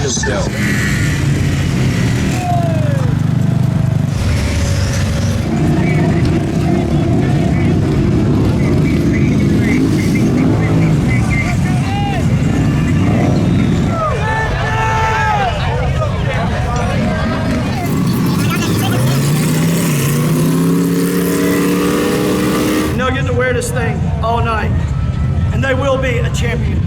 Let's go. This thing all night, and they will be a champion.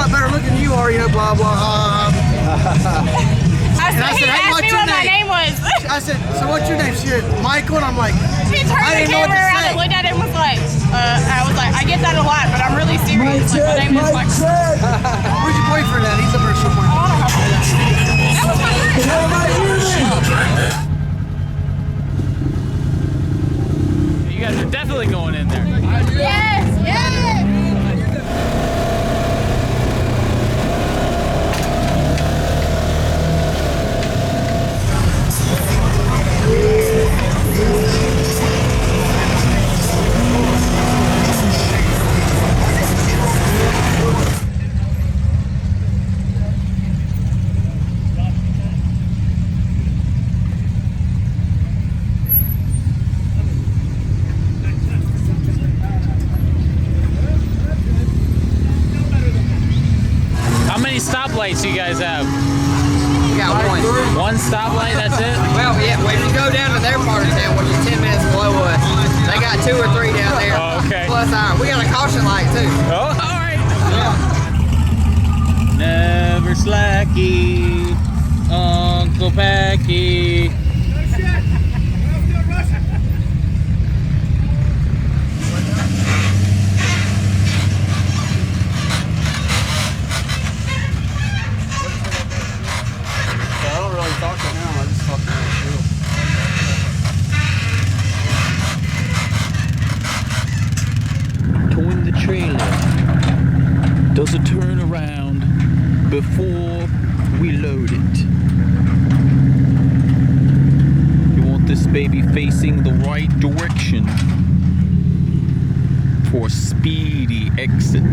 lot better looking than you are, you know, blah, blah. I said, he asked me what my name was. I said, so what's your name? She said, Michael, and I'm like, He turned the camera around and looked at it and was like, I was like, I get that a lot, but I'm really serious. Like, my name is like, where's your boyfriend at? He's up there somewhere. I don't know how to say that. That was my friend. You guys are definitely going in there. Yes, yes. How many stoplights do you guys have? We got one. One stoplight, that's it? Well, yeah, when you go down to their part of town, which is 10 minutes below us, they got 2 or 3 down there. Oh, okay. Plus ours. We got a caution light too. Oh, all right. Never slacky, Uncle Packy. I don't really talk to him. I just talk to him. Towing the trailer does a turn around before we load it. You want this baby facing the right direction for a speedy exit.